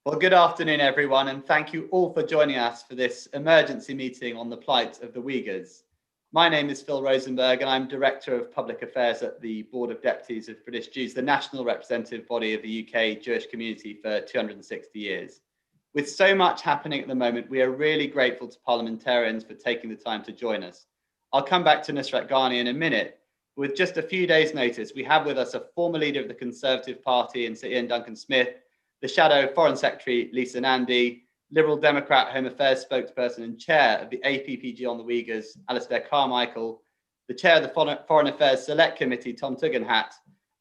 Well, good afternoon, everyone, and thank you all for joining us for this emergency meeting on the plight of the Uyghurs. My name is Phil Rosenberg, and I'm Director of Public Affairs at the Board of Deputies of British Jews, the national representative body of the UK Jewish community for 260 years. With so much happening at the moment, we are really grateful to parliamentarians for taking the time to join us. I'll come back to Nusrat Ghani in a minute. With just a few days' notice, we have with us a former leader of the Conservative Party in Sir Ian Duncan-Smith, the Shadow Foreign Secretary Lisa Nandy, Liberal Democrat Home Affairs spokesperson and chair of the APPG on the Uyghurs, Alistair Carmichael, the chair of the Foreign Affairs Select Committee, Tom Tugendhat,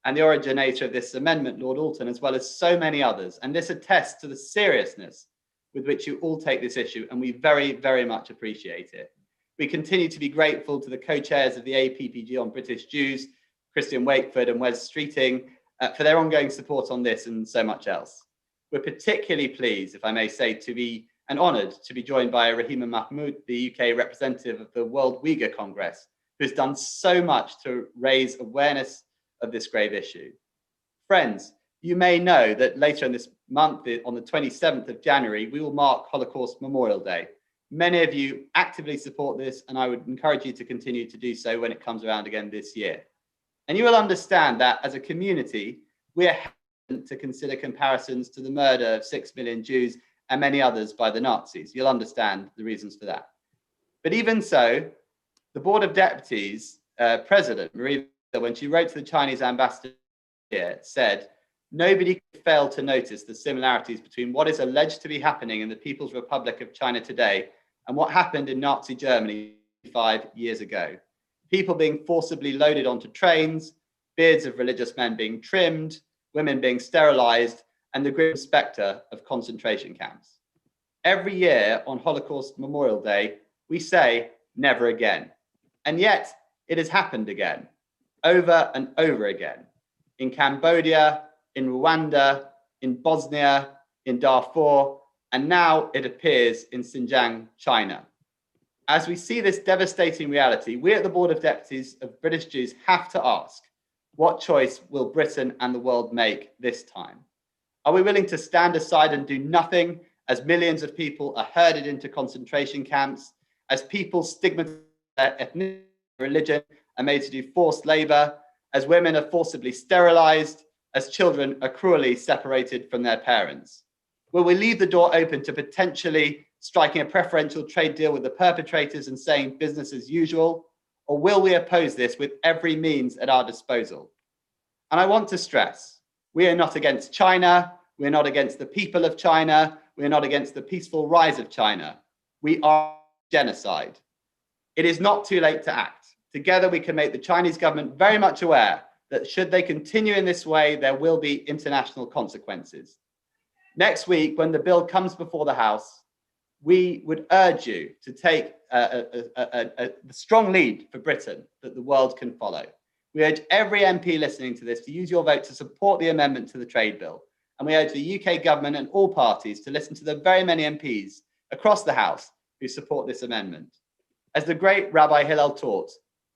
and the originator of this amendment, Lord Alton, as well as so many others. And this attests to the seriousness with which you all take this issue, and we very, very much appreciate it. We continue to be grateful to the co-chairs of the APPG on British Jews, Christian Wakeford and Wes Streeting, for their ongoing support on this and so much else. We're particularly pleased, if I may say, and honoured to be joined by Rahima Mahmood, the UK representative of the World Uyghur Congress, who's done so much to raise awareness of this grave issue. Friends, you may know that later in this month, on the 27th of January, we will mark Holocaust Memorial Day. Many of you actively support this, and I would encourage you to continue to do so when it comes around again this year. And you will understand that as a community, we are to consider comparisons to the murder of 6 million Jews and many others by the Nazis. You'll understand the reasons for that. But even so, the Board of Deputies President, Marie, when she wrote to the Chinese ambassador here, said, "Nobody could fail to notice the similarities between what is alleged to be happening in the People's Republic of China today and what happened in Nazi Germany 5 years ago. People being forcibly loaded onto trains, beards of religious men being trimmed, women being sterilized, and the grim spectre of concentration camps. Every year on Holocaust Memorial Day, we say, never again. And yet it has happened again, over and over again, in Cambodia, in Rwanda, in Bosnia, in Darfur, and now it appears in Xinjiang, China. As we see this devastating reality, we at the Board of Deputies of British Jews have to ask, what choice will Britain and the world make this time? Are we willing to stand aside and do nothing as millions of people are herded into concentration camps, as people stigmatized their ethnicity, religion, are made to do forced labor, as women are forcibly sterilized, as children are cruelly separated from their parents? Will we leave the door open to potentially striking a preferential trade deal with the perpetrators and saying business as usual? Or will we oppose this with every means at our disposal? And I want to stress, we are not against China, we're not against the people of China, we're not against the peaceful rise of China. We are genocide. It is not too late to act. Together we can make the Chinese government very much aware that should they continue in this way, there will be international consequences. Next week, when the bill comes before the House, we would urge you to take a strong lead for Britain that the world can follow. We urge every MP listening to this to use your vote to support the amendment to the trade bill. And we urge the UK government and all parties to listen to the very many MPs across the House who support this amendment. As the great Rabbi Hillel taught,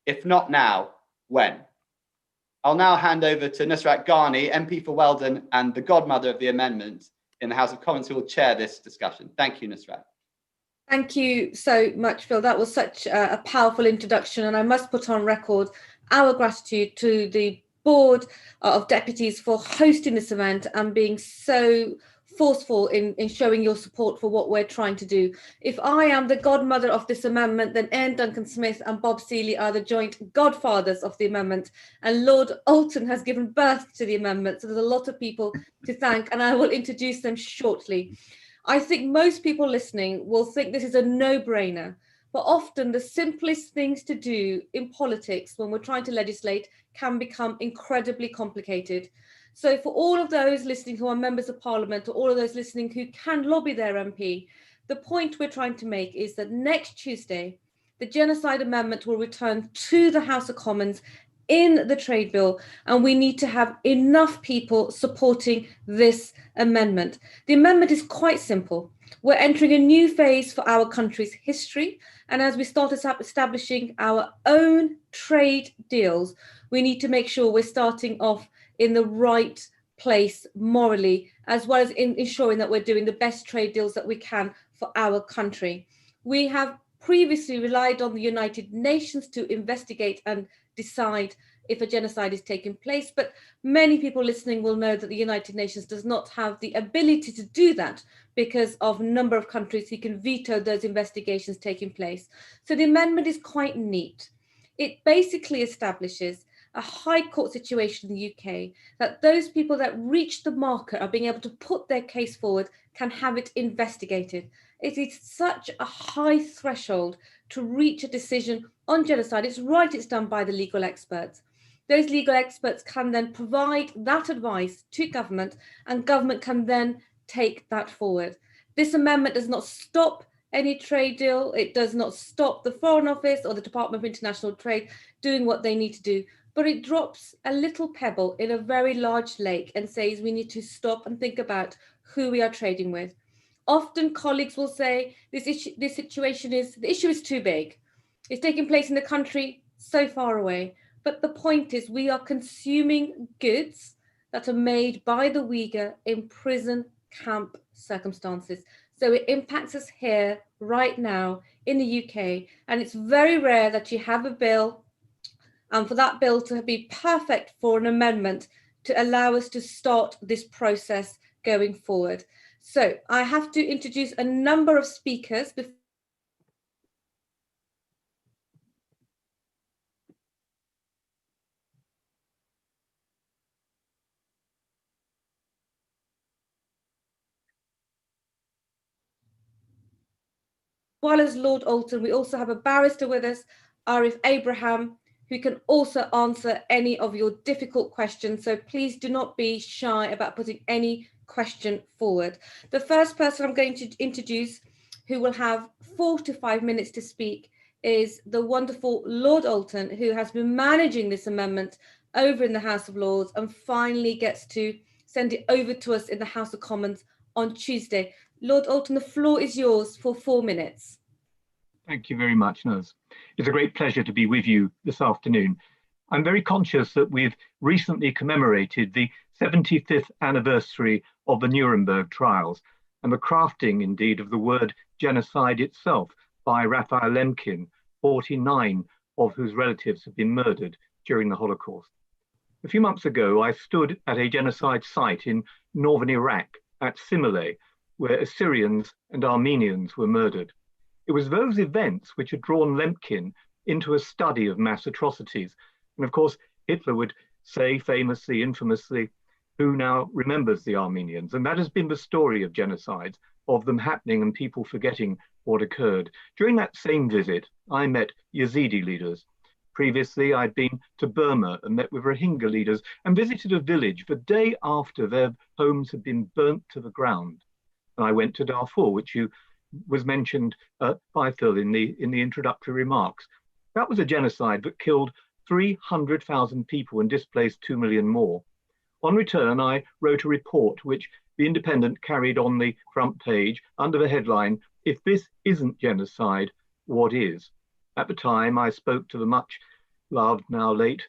if not now, when? I'll now hand over to Nusrat Ghani, MP for Weldon and the godmother of the amendment in the House of Commons, who will chair this discussion. Thank you, Nusrat. Thank you so much, Phil. That was such a powerful introduction, and I must put on record our gratitude to the Board of Deputies for hosting this event and being so forceful in showing your support for what we're trying to do. If I am the godmother of this amendment, then Ian Duncan-Smith and Bob Seeley are the joint godfathers of the amendment, and Lord Alton has given birth to the amendment. So there's a lot of people to thank, and I will introduce them shortly. I think most people listening will think this is a no-brainer, but often the simplest things to do in politics when we're trying to legislate can become incredibly complicated. So for all of those listening who are members of Parliament, or all of those listening who can lobby their MP, the point we're trying to make is that next Tuesday, the Genocide Amendment will return to the House of Commons in the trade bill, and we need to have enough people supporting this amendment. The amendment is quite simple. We're entering a new phase for our country's history, and as we start establishing our own trade deals, we need to make sure we're starting off in the right place morally as well as ensuring that we're doing the best trade deals that we can for our country. We have previously relied on the United Nations to investigate and decide if a genocide is taking place, but many people listening will know that the United Nations does not have the ability to do that because of a number of countries who can veto those investigations taking place. So the amendment is quite neat. It basically establishes a high court situation in the UK that those people that reach the marker are being able to put their case forward can have it investigated. It is such a high threshold to reach a decision on genocide. It's right, it's done by the legal experts. Those legal experts can then provide that advice to government, and government can then take that forward. This amendment does not stop any trade deal. It does not stop the Foreign Office or the Department of International Trade doing what they need to do, but it drops a little pebble in a very large lake and says we need to stop and think about who we are trading with. Often colleagues will say the issue is too big. It's taking place in a country so far away. But the point is we are consuming goods that are made by the Uyghur in prison camp circumstances. So it impacts us here right now in the UK. And it's very rare that you have a bill and for that bill to be perfect for an amendment to allow us to start this process going forward. So I have to introduce a number of speakers before well as Lord Alton, we also have a barrister with us, Arif Abraham, who can also answer any of your difficult questions. So please do not be shy about putting any question forward. The first person I'm going to introduce, who will have 4 to 5 minutes to speak, is the wonderful Lord Alton, who has been managing this amendment over in the House of Lords and finally gets to send it over to us in the House of Commons on Tuesday. Lord Alton, the floor is yours for 4 minutes. Thank you very much, Naz. It's a great pleasure to be with you this afternoon. I'm very conscious that we've recently commemorated the 75th anniversary of the Nuremberg trials and the crafting, indeed, of the word genocide itself by Raphael Lemkin, 49 of whose relatives have been murdered during the Holocaust. A few months ago, I stood at a genocide site in northern Iraq at Simele, where Assyrians and Armenians were murdered. It was those events which had drawn Lemkin into a study of mass atrocities. And of course, Hitler would say famously, infamously, who now remembers the Armenians? And that has been the story of genocides, of them happening and people forgetting what occurred. During that same visit, I met Yazidi leaders. Previously, I'd been to Burma and met with Rohingya leaders and visited a village the day after their homes had been burnt to the ground. And I went to Darfur, which was mentioned by Phil in the introductory remarks. That was a genocide that killed 300,000 people and displaced 2 million more. On return, I wrote a report which The Independent carried on the front page under the headline, "If this isn't genocide, what is?" At the time, I spoke to the much loved, now late,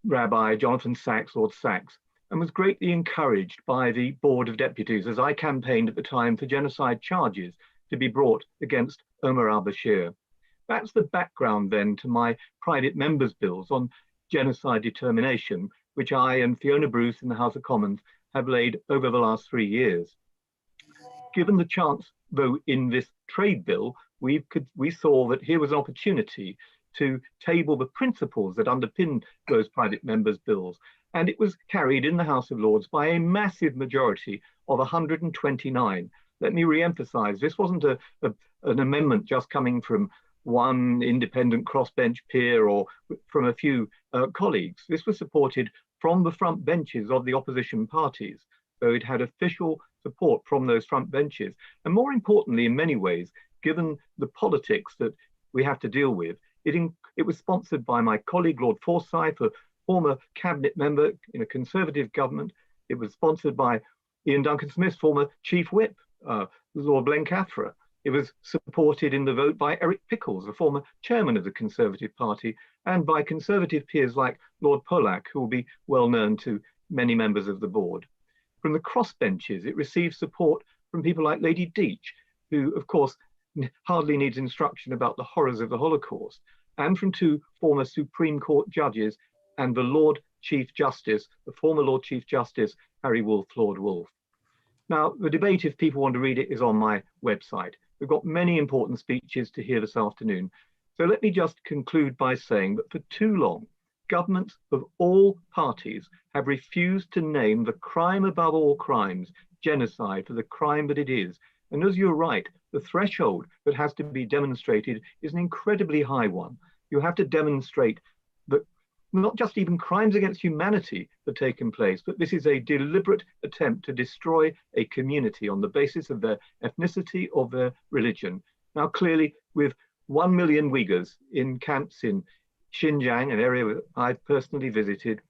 Rabbi Jonathan Sacks, Lord Sacks, and was greatly encouraged by the Board of Deputies as I campaigned at the time for genocide charges to be brought against Omar al-Bashir. That's the background then to my private members' bills on genocide determination, which I and Fiona Bruce in the House of Commons have laid over the last 3 years. Given the chance, though, in this trade bill, we saw that here was an opportunity to table the principles that underpin those private members' bills. And it was carried in the House of Lords by a massive majority of 129. Let me re-emphasize, this wasn't an amendment just coming from one independent crossbench peer or from a few colleagues. This was supported from the front benches of the opposition parties. So it had official support from those front benches. And more importantly, in many ways, given the politics that we have to deal with, it was sponsored by my colleague, Lord Forsyth, a former cabinet member in a Conservative government. It was sponsored by Ian Duncan Smith, former chief whip, Lord Blencathra. It was supported in the vote by Eric Pickles, the former chairman of the Conservative Party, and by Conservative peers like Lord Pollack, who will be well known to many members of the board. From the crossbenches, it received support from people like Lady Deach, who, of course, hardly needs instruction about the horrors of the Holocaust, and from two former Supreme Court judges and the Lord Chief Justice, the former Lord Chief Justice, Harry Wolff, Lord Wolff. Now, the debate, if people want to read it, is on my website. We've got many important speeches to hear this afternoon. So let me just conclude by saying that for too long, governments of all parties have refused to name the crime above all crimes, genocide, for the crime that it is. And as you're right, the threshold that has to be demonstrated is an incredibly high one. You have to demonstrate that not just even crimes against humanity have taken place, but this is a deliberate attempt to destroy a community on the basis of their ethnicity or their religion. Now, clearly, with 1 million Uyghurs in camps in Xinjiang, an area that I've personally visited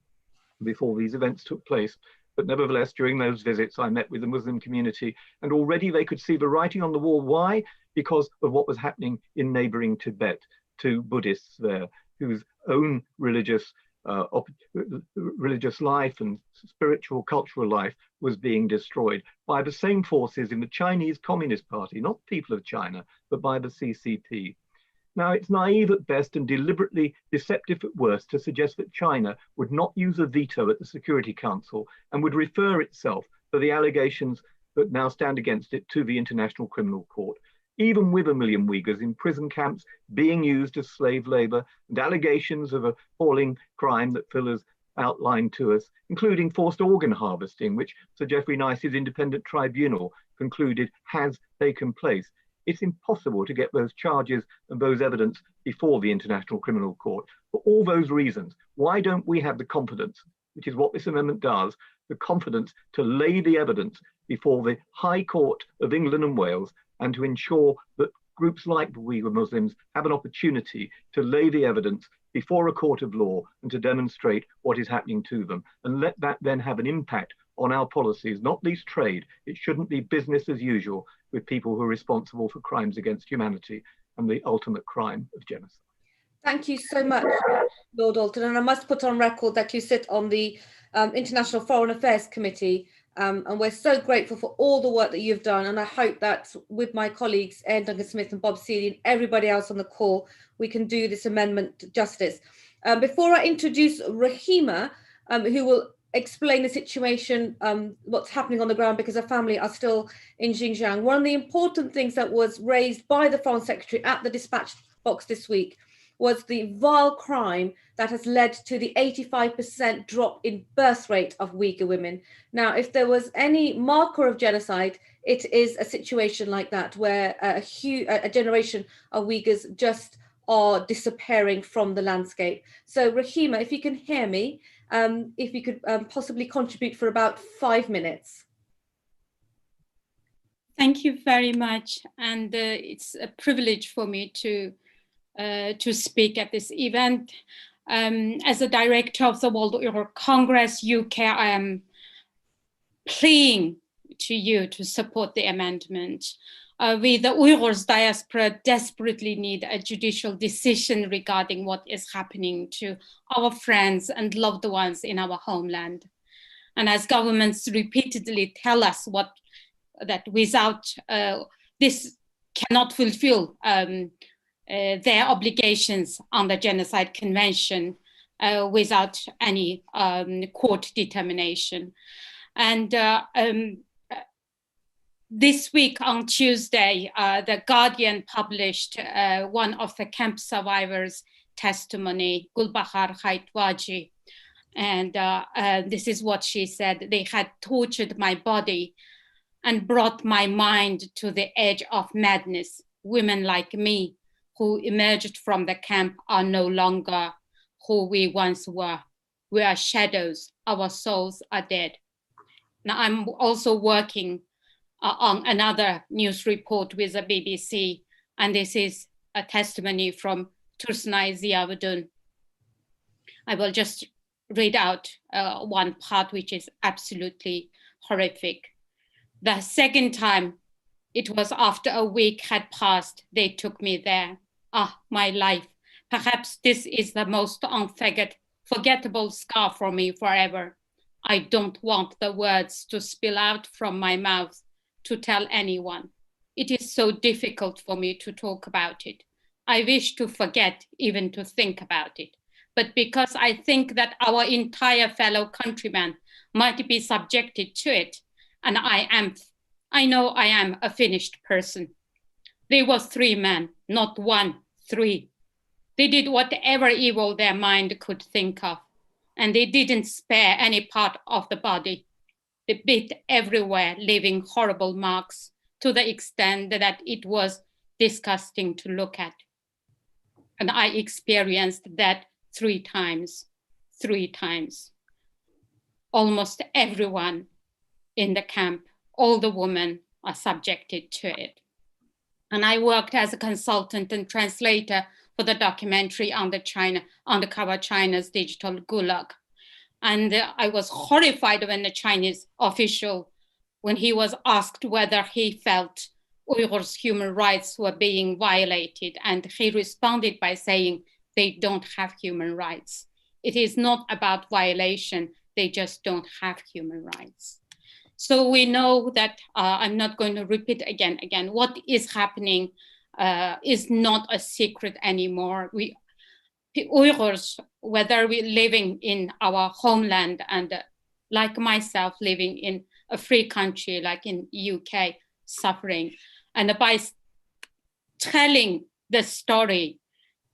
before these events took place, but nevertheless, during those visits, I met with the Muslim community, and already they could see the writing on the wall. Why? Because of what was happening in neighboring Tibet to Buddhists there, whose own religious life and spiritual, cultural life was being destroyed by the same forces in the Chinese Communist Party, not people of China, but by the CCP. Now, it's naive at best and deliberately deceptive at worst to suggest that China would not use a veto at the Security Council and would refer itself for the allegations that now stand against it to the International Criminal Court. Even with 1 million Uyghurs in prison camps being used as slave labor and allegations of appalling crime that Phil has outlined to us, including forced organ harvesting, which Sir Geoffrey Nice's independent tribunal concluded has taken place. It's impossible to get those charges and those evidence before the International Criminal Court. For all those reasons, why don't we have the confidence, which is what this amendment does, the confidence to lay the evidence before the High Court of England and Wales, and to ensure that groups like the Uyghur Muslims have an opportunity to lay the evidence before a court of law and to demonstrate what is happening to them, and let that then have an impact on our policies, not least trade. It shouldn't be business as usual with people who are responsible for crimes against humanity and the ultimate crime of genocide. Thank you so much, Lord Alton. And I must put on record that you sit on the International Foreign Affairs Committee, and we're so grateful for all the work that you've done. And I hope that with my colleagues, Ed Duncan-Smith and Bob Seeley and everybody else on the call, we can do this amendment justice. Before I introduce Rahima, who will explain the situation, what's happening on the ground, because her family are still in Xinjiang. One of the important things that was raised by the Foreign Secretary at the dispatch box this week was the vile crime that has led to the 85% drop in birth rate of Uyghur women. Now, if there was any marker of genocide, it is a situation like that, where a generation of Uyghurs just are disappearing from the landscape. So Rahima, if you can hear me, if you could possibly contribute for about 5 minutes. Thank you very much. And it's a privilege for me to speak at this event. As a director of the World Uyghur Congress UK, I am pleading to you to support the amendment. We, the Uyghurs diaspora, desperately need a judicial decision regarding what is happening to our friends and loved ones in our homeland. And as governments repeatedly tell us that without this cannot fulfill their obligations on the Genocide Convention without any court determination. And this week on Tuesday, The Guardian published one of the camp survivors' testimony, Gulbahar Haitwaji. And this is what she said: "They had tortured my body and brought my mind to the edge of madness. Women like me who emerged from the camp are no longer who we once were. We are shadows, our souls are dead." Now, I'm also working on another news report with the BBC, and this is a testimony from Tursunay Ziyavuddin. I will just read out one part which is absolutely horrific. "The second time, it was after a week had passed, they took me there. Ah, my life. Perhaps this is the most unforgettable scar for me forever. I don't want the words to spill out from my mouth to tell anyone. It is so difficult for me to talk about it. I wish to forget even to think about it. But because I think that our entire fellow countrymen might be subjected to it, and I know I am a finished person. There was 3 men, not 1, 3. They did whatever evil their mind could think of, and they didn't spare any part of the body. They bit everywhere, leaving horrible marks to the extent that it was disgusting to look at. And I experienced that 3 times. Almost everyone in the camp, all the women are subjected to it. And I worked as a consultant and translator for the documentary Undercover China's Digital Gulag. And I was horrified when the Chinese official, when he was asked whether he felt Uyghurs' human rights were being violated. And he responded by saying, they don't have human rights. It is not about violation, they just don't have human rights. So we know that, I'm not going to repeat again, what is happening is not a secret anymore. Uyghurs, whether we're living in our homeland and like myself living in a free country like in UK, suffering, and by telling the story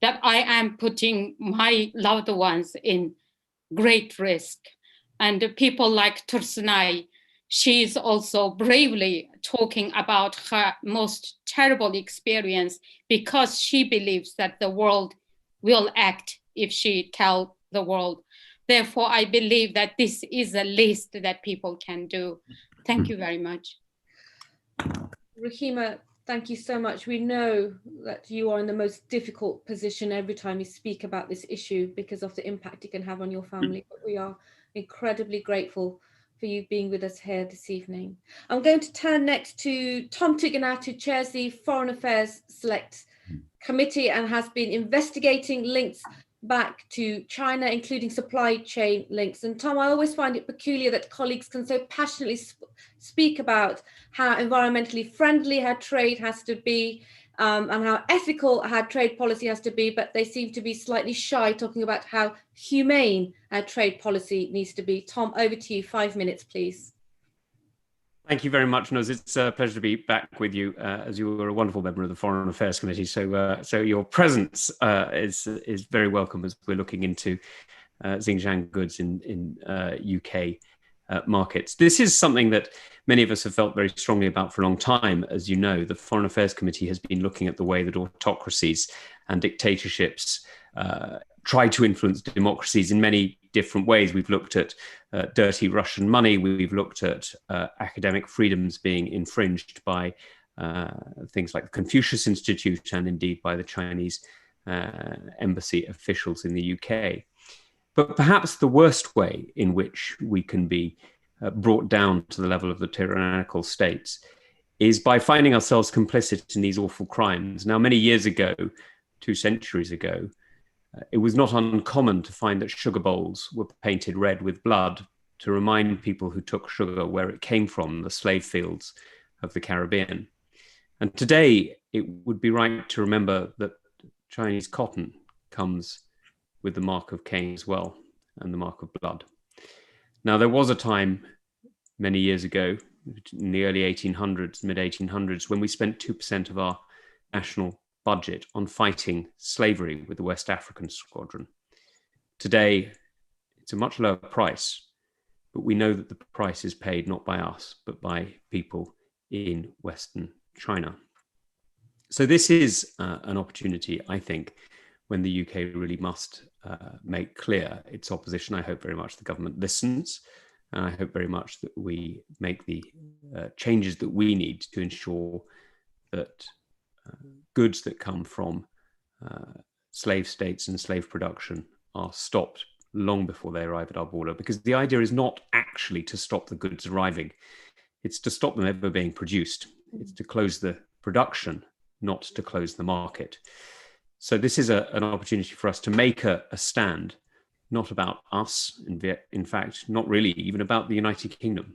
that I am putting my loved ones in great risk. And people like Tursunay, she's also bravely talking about her most terrible experience because she believes that the world will act if she tells the world. Therefore, I believe that this is a least that people can do. Thank you very much. Rahima, thank you so much. We know that you are in the most difficult position every time you speak about this issue because of the impact it can have on your family, but we are incredibly grateful for you being with us here this evening. I'm going to turn next to Tom Tiganat, who chairs the Foreign Affairs Select Committee and has been investigating links back to China, including supply chain links. And Tom, I always find it peculiar that colleagues can so passionately speak about how environmentally friendly her trade has to be and how ethical her trade policy has to be, but they seem to be slightly shy talking about how humane our trade policy needs to be. Tom, over to you, 5 minutes, please. Thank you very much, Nuz. It's a pleasure to be back with you, as you were a wonderful member of the Foreign Affairs Committee. So your presence is very welcome as we're looking into Xinjiang goods in UK markets. This is something that many of us have felt very strongly about for a long time. As you know, the Foreign Affairs Committee has been looking at the way that autocracies and dictatorships try to influence democracies in many different ways. We've looked at dirty Russian money. We've looked at academic freedoms being infringed by things like the Confucius Institute and indeed by the Chinese embassy officials in the UK. But perhaps the worst way in which we can be brought down to the level of the tyrannical states is by finding ourselves complicit in these awful crimes. Now, many years ago, 2 centuries ago, it was not uncommon to find that sugar bowls were painted red with blood to remind people who took sugar where it came from, the slave fields of the Caribbean. And today, it would be right to remember that Chinese cotton comes with the mark of Cain as well, and the mark of blood. Now, there was a time many years ago, in the early 1800s, mid-1800s, when we spent 2% of our national budget on fighting slavery with the West African Squadron. Today, it's a much lower price, but we know that the price is paid not by us, but by people in Western China. So this is an opportunity, I think, when the UK really must make clear its opposition. I hope very much the government listens, and I hope very much that we make the changes that we need to ensure that goods that come from slave states and slave production are stopped long before they arrive at our border, because the idea is not actually to stop the goods arriving. It's to stop them ever being produced. It's to close the production, not to close the market. So this is an opportunity for us to make a stand not about us, in fact, not really even about the United Kingdom,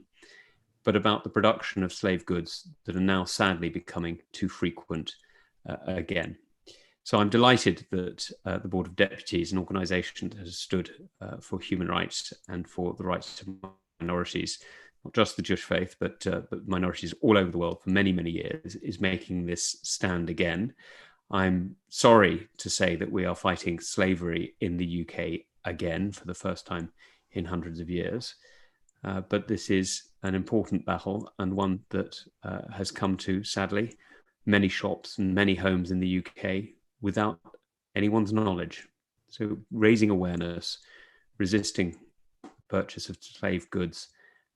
but about the production of slave goods that are now sadly becoming too frequent again. So I'm delighted that the Board of Deputies, an organisation that has stood for human rights and for the rights of minorities, not just the Jewish faith, but minorities all over the world for many, many years, is making this stand again. I'm sorry to say that we are fighting slavery in the UK again for the first time in hundreds of years. But this is an important battle, and one that has come to, sadly, many shops and many homes in the UK without anyone's knowledge. So raising awareness, resisting purchase of slave goods,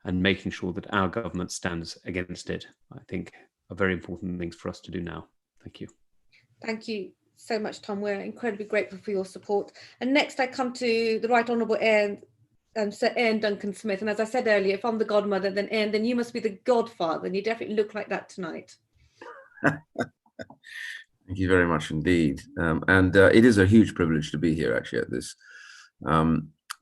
and making sure that our government stands against it, I think, are very important things for us to do now. Thank you. Thank you so much, Tom. We're incredibly grateful for your support. And next I come to the Right Honourable Sir Ian Duncan Smith. And as I said earlier, if I'm the godmother, then Ian, then you must be the godfather, and you definitely look like that tonight. Thank you very much indeed. It is a huge privilege to be here actually at this.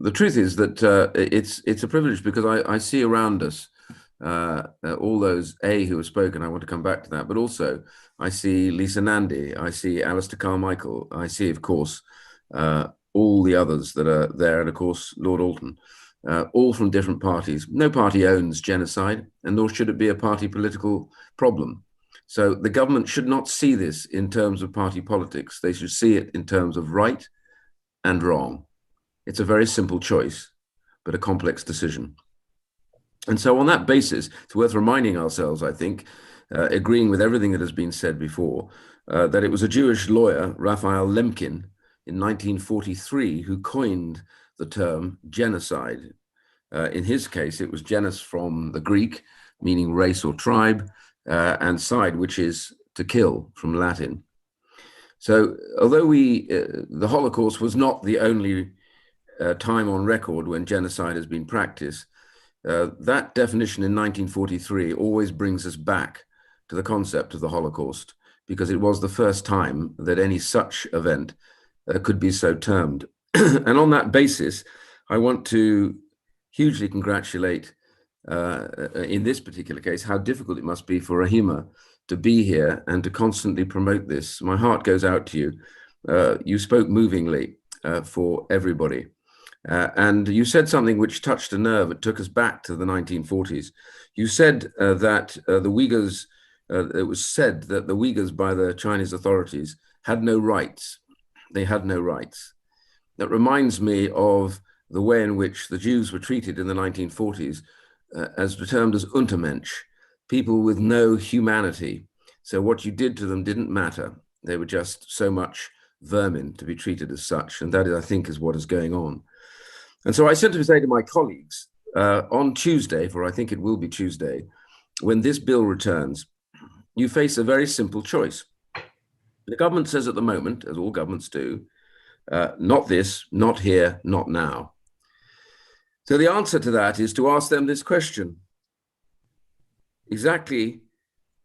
The truth is that it's a privilege because I see around us all those who have spoken. I want to come back to that, but also I see Lisa Nandy, I see Alistair Carmichael, I see, of course, all the others that are there, and of course Lord Alton, all from different parties. No party owns genocide, and nor should it be a party political problem. So the government should not see this in terms of party politics. They should see it in terms of right and wrong. It's a very simple choice, but a complex decision. And so on that basis, it's worth reminding ourselves, I think, agreeing with everything that has been said before, that it was a Jewish lawyer, Raphael Lemkin, in 1943, who coined the term genocide. In his case, it was genus from the Greek, meaning race or tribe, and side, which is to kill from Latin. So although the Holocaust was not the only time on record when genocide has been practiced, that definition in 1943 always brings us back to the concept of the Holocaust, because it was the first time that any such event could be so termed. And on that basis, I want to hugely congratulate, in this particular case, how difficult it must be for Rahima to be here and to constantly promote this. My heart goes out to you. You spoke movingly for everybody. And you said something which touched a nerve. It took us back to the 1940s. You said that the Uyghurs, it was said that the Uyghurs by the Chinese authorities had no rights. They had no rights. That reminds me of the way in which the Jews were treated in the 1940s as termed as Untermensch, people with no humanity. So what you did to them didn't matter. They were just so much vermin to be treated as such. And that, I think, is what is going on. And so I simply say to my colleagues, on Tuesday, for I think it will be Tuesday, when this bill returns, you face a very simple choice. The government says at the moment, as all governments do, not this, not here, not now. So the answer to that is to ask them this question: exactly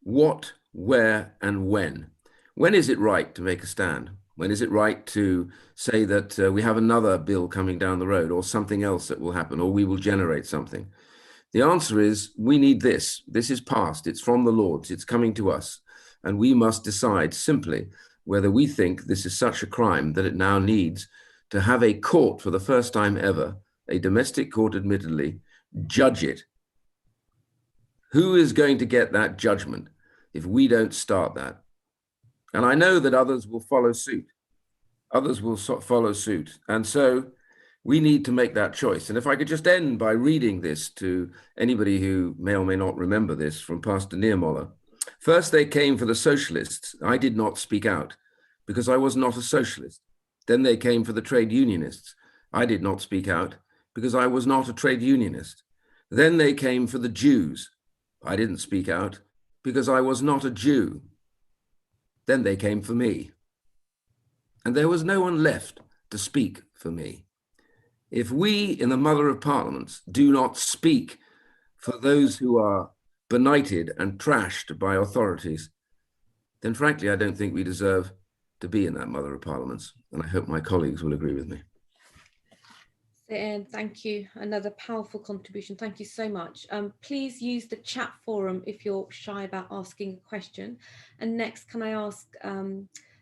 what, where, and when? When is it right to make a stand? When is it right to say that we have another bill coming down the road, or something else that will happen, or we will generate something? The answer is, we need this. This is past. It's from the Lords. It's coming to us. And we must decide simply whether we think this is such a crime that it now needs to have a court for the first time ever, a domestic court admittedly, judge it. Who is going to get that judgment if we don't start that? And I know that others will follow suit. Others will follow suit. And so we need to make that choice. And if I could just end by reading this to anybody who may or may not remember this from Pastor Niemöller. First, they came for the socialists. I did not speak out because I was not a socialist. Then they came for the trade unionists. I did not speak out because I was not a trade unionist. Then they came for the Jews. I didn't speak out because I was not a Jew. Then they came for me. And there was no one left to speak for me. If we in the Mother of Parliaments do not speak for those who are benighted and trashed by authorities, then frankly, I don't think we deserve to be in that Mother of Parliaments. And I hope my colleagues will agree with me. And thank you. Another powerful contribution. Thank you so much. Please use the chat forum if you're shy about asking a question. And next, can I ask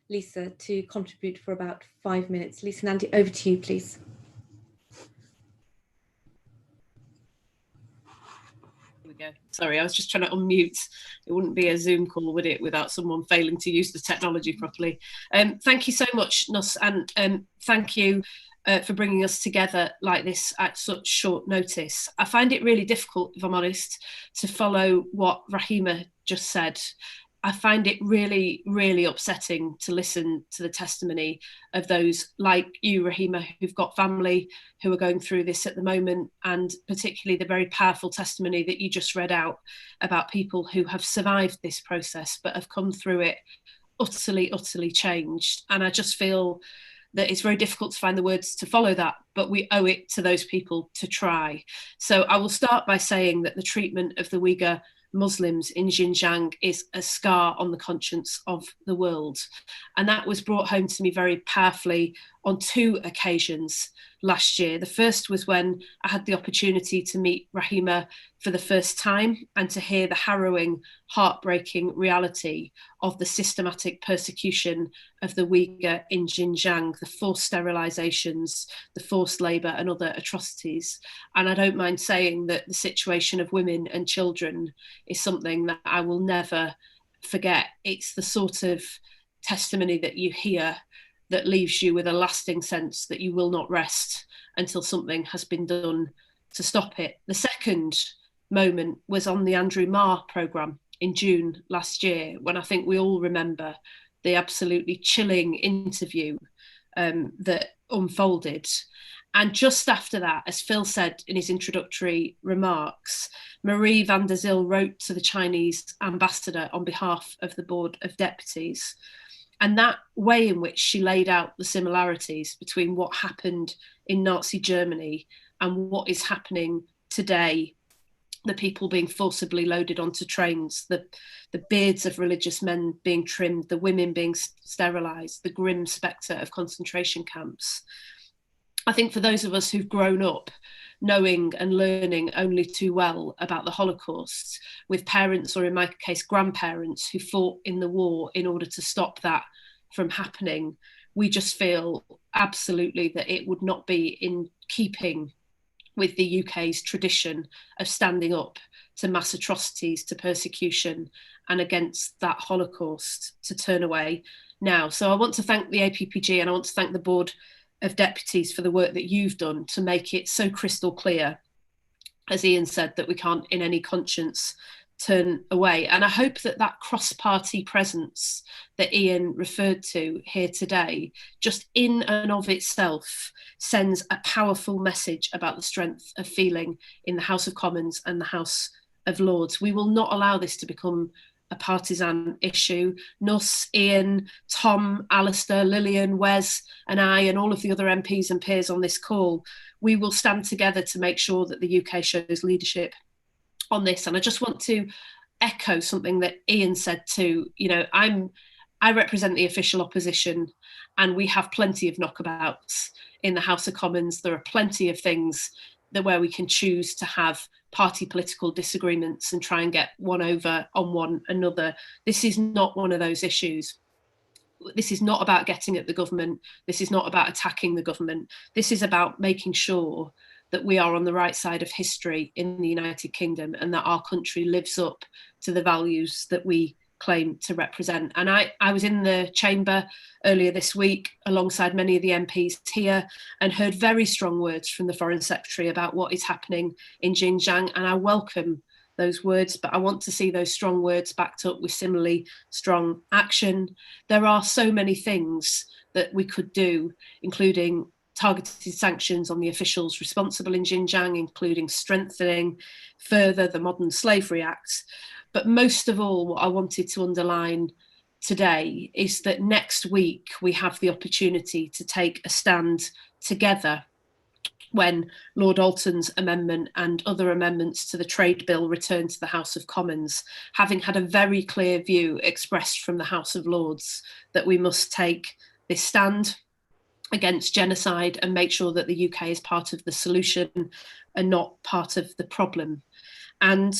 Lisa to contribute for about 5 minutes? Lisa and Andy, over to you, please. Here we go. Sorry, I was just trying to unmute. It wouldn't be a Zoom call, would it, without someone failing to use the technology properly. Thank you so much, Nus, and thank you for bringing us together like this at such short notice. I find it really difficult, if I'm honest, to follow what Rahima just said. I find it really, really upsetting to listen to the testimony of those like you, Rahima, who've got family who are going through this at the moment, and particularly the very powerful testimony that you just read out about people who have survived this process but have come through it utterly, utterly changed. And I just feel that it's very difficult to find the words to follow that, but we owe it to those people to try. So I will start by saying that the treatment of the Uyghur Muslims in Xinjiang is a scar on the conscience of the world. And that was brought home to me very powerfully on 2 occasions last year. The first was when I had the opportunity to meet Rahima for the first time and to hear the harrowing, heartbreaking reality of the systematic persecution of the Uyghur in Xinjiang, the forced sterilizations, the forced labor and other atrocities. And I don't mind saying that the situation of women and children is something that I will never forget. It's the sort of testimony that you hear that leaves you with a lasting sense that you will not rest until something has been done to stop it. The second moment was on the Andrew Marr programme in June last year, when I think we all remember the absolutely chilling interview that unfolded. And just after that, as Phil said in his introductory remarks, Marie van der Zyl wrote to the Chinese ambassador on behalf of the Board of Deputies. And that way in which she laid out the similarities between what happened in Nazi Germany and what is happening today, the people being forcibly loaded onto trains, the beards of religious men being trimmed, the women being sterilised, the grim spectre of concentration camps. I think for those of us who've grown up knowing and learning only too well about the Holocaust, with parents, or in my case, grandparents, who fought in the war in order to stop that from happening, we just feel absolutely that it would not be in keeping with the UK's tradition of standing up to mass atrocities, to persecution, and against that Holocaust to turn away now. So I want to thank the APPG and I want to thank the Board of Deputies for the work that you've done to make it so crystal clear, as Ian said, that we can't in any conscience turn away. And I hope that that cross-party presence that Ian referred to here today, just in and of itself, sends a powerful message about the strength of feeling in the House of Commons and the House of Lords. We will not allow this to become a partisan issue. Nuss, Ian, Tom, Alistair, Lillian, Wes and I and all of the other MPs and peers on this call, we will stand together to make sure that the UK shows leadership on this. And I just want to echo something that Ian said too. You know, I represent the official opposition and we have plenty of knockabouts in the House of Commons. There are plenty of things that where we can choose to have party political disagreements and try and get one over on one another. This is not one of those issues. This is not about getting at the government. This is not about attacking the government. This is about making sure that we are on the right side of history in the United Kingdom and that our country lives up to the values that we claim to represent. And I was in the chamber earlier this week alongside many of the MPs here and heard very strong words from the Foreign Secretary about what is happening in Xinjiang, and I welcome those words, but I want to see those strong words backed up with similarly strong action. There are so many things that we could do, including targeted sanctions on the officials responsible in Xinjiang, including strengthening further the Modern Slavery Act. But most of all, what I wanted to underline today is that next week we have the opportunity to take a stand together when Lord Alton's amendment and other amendments to the trade bill return to the House of Commons, having had a very clear view expressed from the House of Lords that we must take this stand. against genocide and make sure that the UK is part of the solution and not part of the problem. And,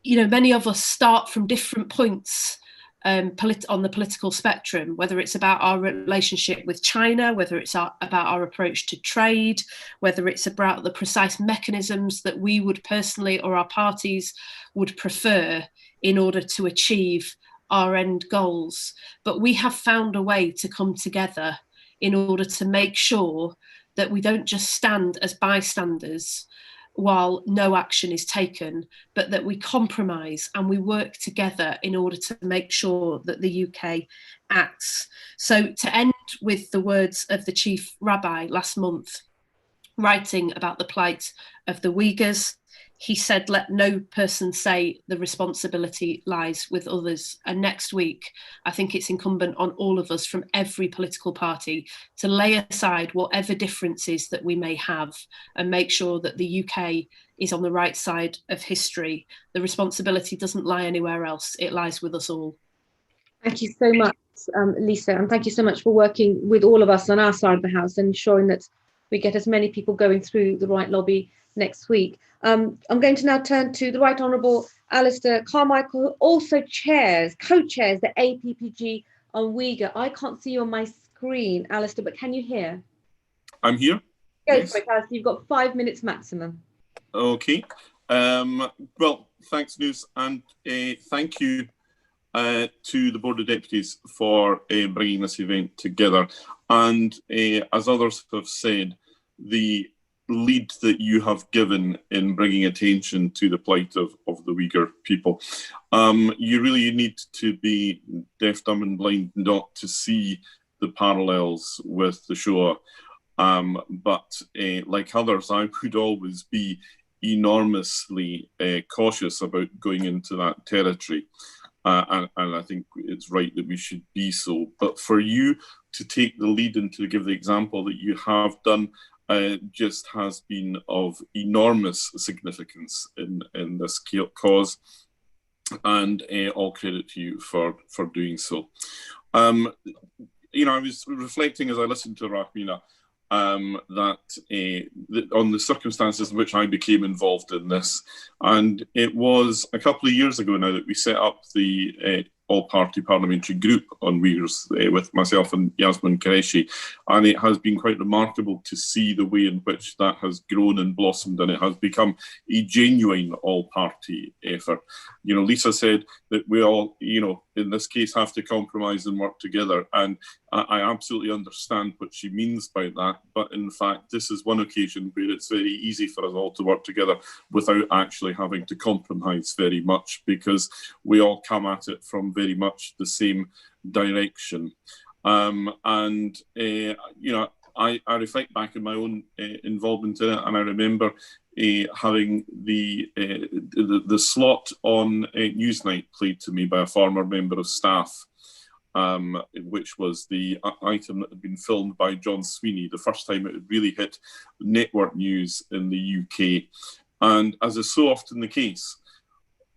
you know, many of us start from different points on the political spectrum, whether it's about our relationship with China, whether it's about our approach to trade, whether it's about the precise mechanisms that we would personally or our parties would prefer in order to achieve our end goals. But we have found a way to come together in order to make sure that we don't just stand as bystanders while no action is taken, but that we compromise and we work together in order to make sure that the UK acts. So to end with the words of the Chief Rabbi last month, writing about the plight of the Uyghurs, he said, "Let no person say the responsibility lies with others." And next week, I think it's incumbent on all of us from every political party to lay aside whatever differences that we may have and make sure that the UK is on the right side of history. The responsibility doesn't lie anywhere else. It lies with us all. Thank you so much, Lisa, and thank you so much for working with all of us on our side of the house and ensuring that we get as many people going through the right lobby next week. I'm going to now turn to the Right Honourable Alistair Carmichael, who also co-chairs the APPG on Uyghur. I can't see you on my screen, Alistair, but can you hear? I'm here. Go for it, Alistair. You've got 5 minutes maximum. Okay. Well, thanks, Nuz, and thank you to the Board of Deputies for bringing this event together. And as others have said, the lead that you have given in bringing attention to the plight of the Uyghur people. You really need to be deaf, dumb and blind not to see the parallels with the Shoah. But like others, I would always be enormously cautious about going into that territory. And I think it's right that we should be so. But for you to take the lead and to give the example that you have done just has been of enormous significance in this cause, and all credit to you for doing so. You know, I was reflecting as I listened to Rahmina that on the circumstances in which I became involved in this, and it was a couple of years ago now that we set up the all-party parliamentary group on Uyghurs with myself and Yasmin Qureshi, and it has been quite remarkable to see the way in which that has grown and blossomed, and it has become a genuine all-party effort. You know, Lisa said that we all, you know, in this case have to compromise and work together, and I absolutely understand what she means by that, but in fact this is one occasion where it's very easy for us all to work together without actually having to compromise very much, because we all come at it from very much the same direction. You know, I reflect back in my own involvement in it, and I remember having the slot on Newsnight played to me by a former member of staff, which was the item that had been filmed by John Sweeney, the first time it had really hit network news in the UK. And as is so often the case,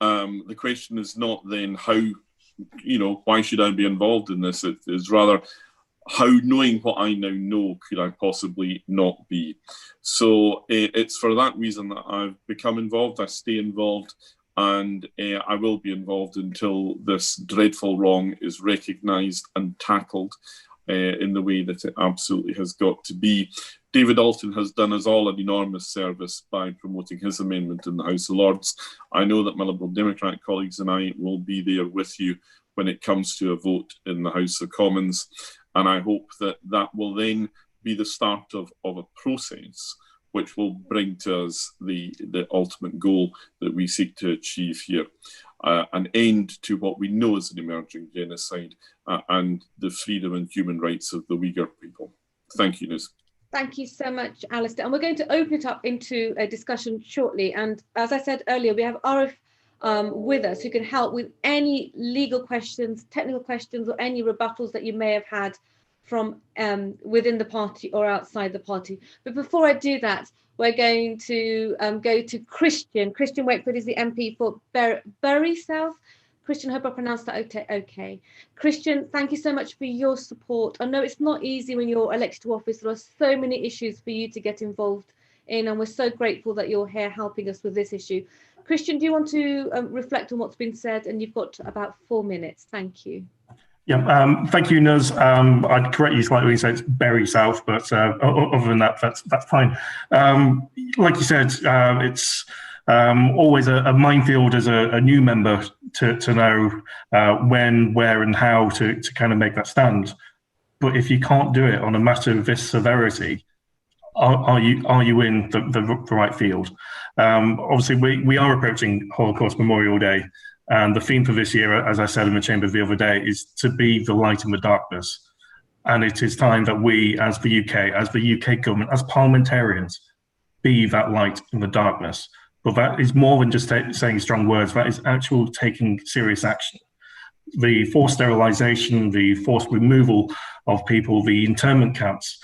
the question is not then how, you know, why should I be involved in this? It is rather, how, knowing what I now know, could I possibly not be? So it's for that reason that I've become involved. I stay involved, and I will be involved until this dreadful wrong is recognised and tackled in the way that it absolutely has got to be. David Alton has done us all an enormous service by promoting his amendment in the House of Lords. I know that my Liberal Democrat colleagues and I will be there with you when it comes to a vote in the House of Commons. And I hope that that will then be the start of a process which will bring to us the ultimate goal that we seek to achieve here. An end to what we know is an emerging genocide and the freedom and human rights of the Uyghur people. Thank you, Nuz. Thank you so much, Alistair. And we're going to open it up into a discussion shortly. And as I said earlier, we have Arif with us who can help with any legal questions, technical questions, or any rebuttals that you may have had from within the party or outside the party. But before I do that, we're going to go to Christian. Christian Wakeford is the MP for Bury South. Christian, I hope I pronounced that okay. Christian, thank you so much for your support. I know it's not easy when you're elected to office. There are so many issues for you to get involved in, and we're so grateful that you're here helping us with this issue. Christian, do you want to reflect on what's been said? And you've got about 4 minutes. Thank you. Yeah, thank you, Nuz. I'd correct you slightly and say it's Bury South, but other than that, that's fine. Like you said, it's always a minefield as a new member to know when, where, and how to kind of make that stand. But if you can't do it on a matter of this severity, are you in the right field? Obviously, we are approaching Holocaust Memorial Day. And the theme for this year, as I said in the chamber the other day, is to be the light in the darkness. And it is time that we, as the UK government, as parliamentarians, be that light in the darkness. But that is more than just saying strong words. That is actual taking serious action. The forced sterilisation, the forced removal of people, the internment camps.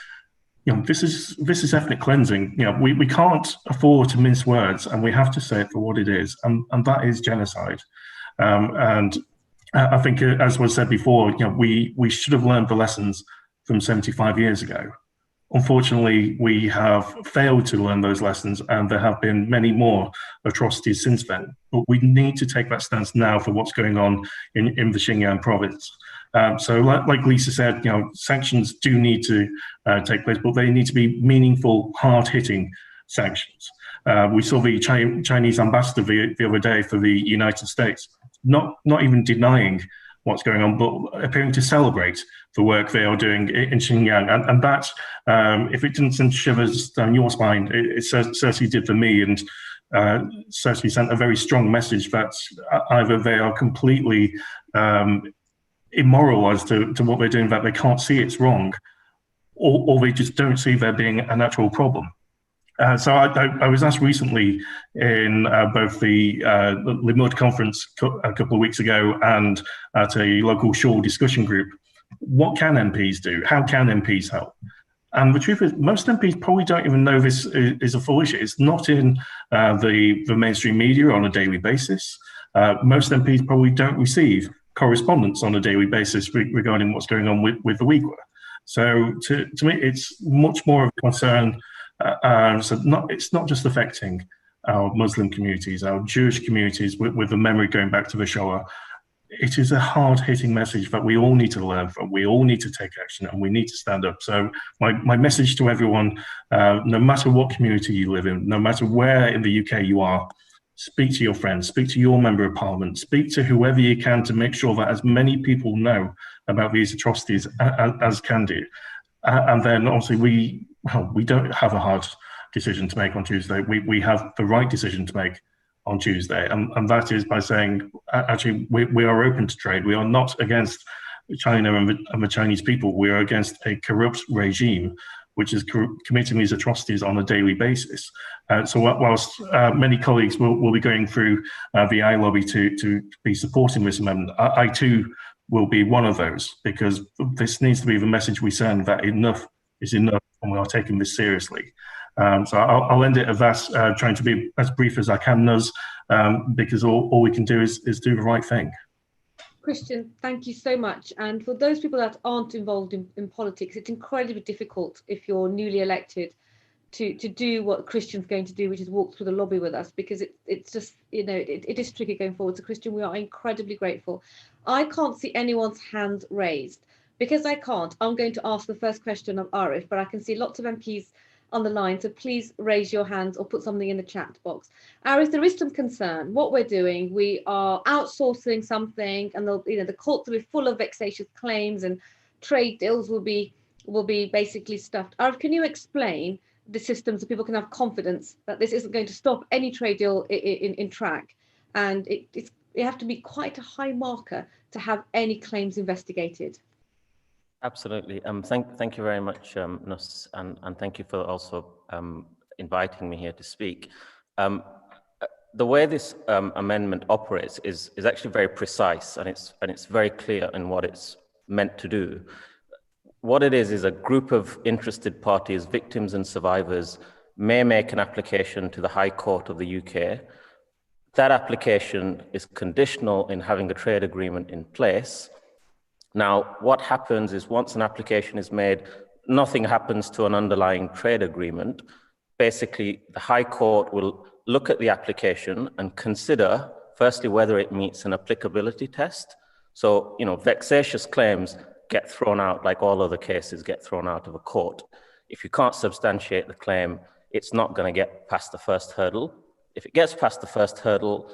This is ethnic cleansing. We can't afford to mince words, and we have to say it for what it is, and that is genocide. And I think, as was said before, we should have learned the lessons from 75 years ago. Unfortunately, we have failed to learn those lessons, and there have been many more atrocities since then. But we need to take that stance now for what's going on in the Xinjiang province. So like Lisa said, sanctions do need to take place, but they need to be meaningful, hard-hitting sanctions. We saw the Chinese ambassador the other day for the United States, not even denying what's going on, but appearing to celebrate the work they are doing in Xinjiang. And that, if it didn't send shivers down your spine, it certainly did for me, and certainly sent a very strong message that either they are completely immoral as to what they're doing, that they can't see it's wrong, or they just don't see there being an actual problem. So I was asked recently in both the Limud conference a couple of weeks ago and at a local Shaw discussion group, what can MPs do? How can MPs help? And the truth is, most MPs probably don't even know this is a full issue. It's not in the mainstream media on a daily basis. Most MPs probably don't receive correspondence on a daily basis regarding what's going on with the Uyghur. So to me, it's much more of a concern. It's not just affecting our Muslim communities, our Jewish communities with the memory going back to the Shoah. It is a hard-hitting message that we all need to learn from. We all need to take action, and we need to stand up. So my message to everyone, no matter what community you live in, no matter where in the UK you are, speak to your friends, speak to your member of parliament, speak to whoever you can to make sure that as many people know about these atrocities as can do. And then obviously we don't have a hard decision to make on Tuesday. We have the right decision to make on Tuesday. And that is by saying, actually, we are open to trade. We are not against China and the Chinese people. We are against a corrupt regime which is committing these atrocities on a daily basis. So whilst many colleagues will be going through the I lobby to be supporting this amendment, I too will be one of those, because this needs to be the message we send, that enough is enough and we are taking this seriously. So I'll end it at that, trying to be as brief as I can, Nuz, because all we can do is do the right thing. Christian, thank you so much. And for those people that aren't involved in politics, it's incredibly difficult if you're newly elected to do what Christian's going to do, which is walk through the lobby with us, because it's just, it is tricky going forward. So Christian, we are incredibly grateful. I can't see anyone's hand raised. Because I can't, I'm going to ask the first question of Arif, but I can see lots of MPs on the line, so please raise your hands or put something in the chat box. Arif, there is some concern. What we're doing, we are outsourcing something, and the courts will be full of vexatious claims, and trade deals will be basically stuffed. Arif, can you explain the system so people can have confidence that this isn't going to stop any trade deal in track, and it have to be quite a high marker to have any claims investigated? Absolutely. Thank you very much, Nus, and thank you for also inviting me here to speak. The way this amendment operates is actually very precise, and it's very clear in what it's meant to do. What it is a group of interested parties, victims and survivors, may make an application to the High Court of the UK. That application is conditional in having a trade agreement in place. Now, what happens is once an application is made, nothing happens to an underlying trade agreement. Basically, the High Court will look at the application and consider, firstly, whether it meets an applicability test. So, vexatious claims get thrown out like all other cases get thrown out of a court. If you can't substantiate the claim, it's not going to get past the first hurdle. If it gets past the first hurdle,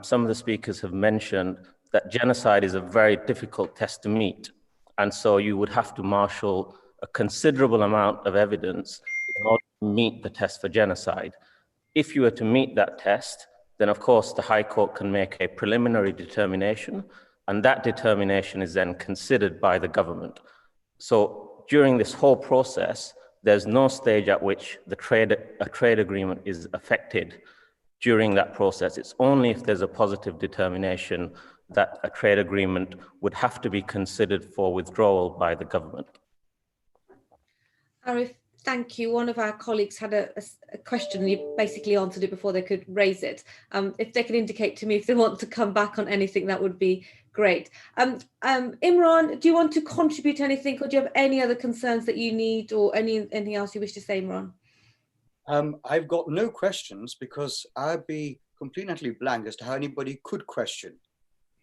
some of the speakers have mentioned that genocide is a very difficult test to meet. And so you would have to marshal a considerable amount of evidence in order to meet the test for genocide. If you were to meet that test, then of course the High Court can make a preliminary determination, and that determination is then considered by the government. So during this whole process, there's no stage at which a trade agreement is affected during that process. It's only if there's a positive determination that a trade agreement would have to be considered for withdrawal by the government. Arif, thank you. One of our colleagues had a question. You basically answered it before they could raise it. If they can indicate to me if they want to come back on anything, that would be great. Imran, do you want to contribute anything, or do you have any other concerns that you need, or anything else you wish to say, Imran? I've got no questions, because I'd be completely and utterly blank as to how anybody could question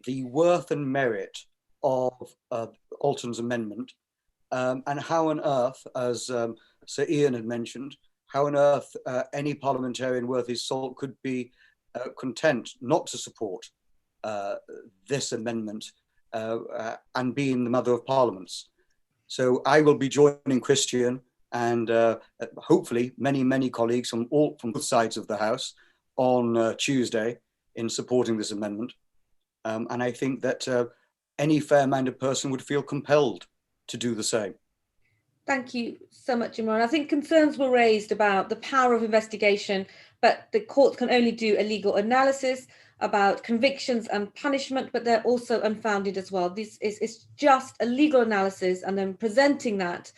the worth and merit of Alton's amendment, and how on earth, as Sir Ian had mentioned, how on earth any parliamentarian worth his salt could be content not to support this amendment and being the mother of parliaments. So I will be joining Christian and hopefully many colleagues from both sides of the House on Tuesday in supporting this amendment. And I think that any fair-minded person would feel compelled to do the same. Thank you so much, Imran. I think concerns were raised about the power of investigation, but the courts can only do a legal analysis about convictions and punishment, but they're also unfounded as well. This is just a legal analysis, and then presenting that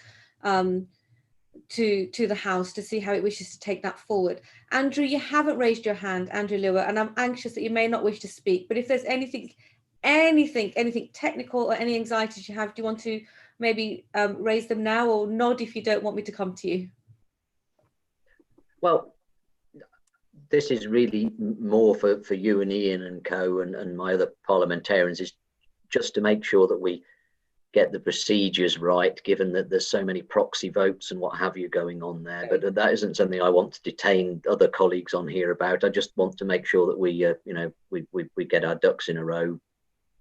to the House to see how it wishes to take that forward. Andrew, you haven't raised your hand, Andrew Lewer, and I'm anxious that you may not wish to speak, but if there's anything technical or any anxieties you have, do you want to maybe raise them now, or nod if you don't want me to come to you? Well, this is really more for you and Ian and co and my other parliamentarians, is just to make sure that we get the procedures right, given that there's so many proxy votes and what have you going on there. But that isn't something I want to detain other colleagues on here about. I just want to make sure that we get our ducks in a row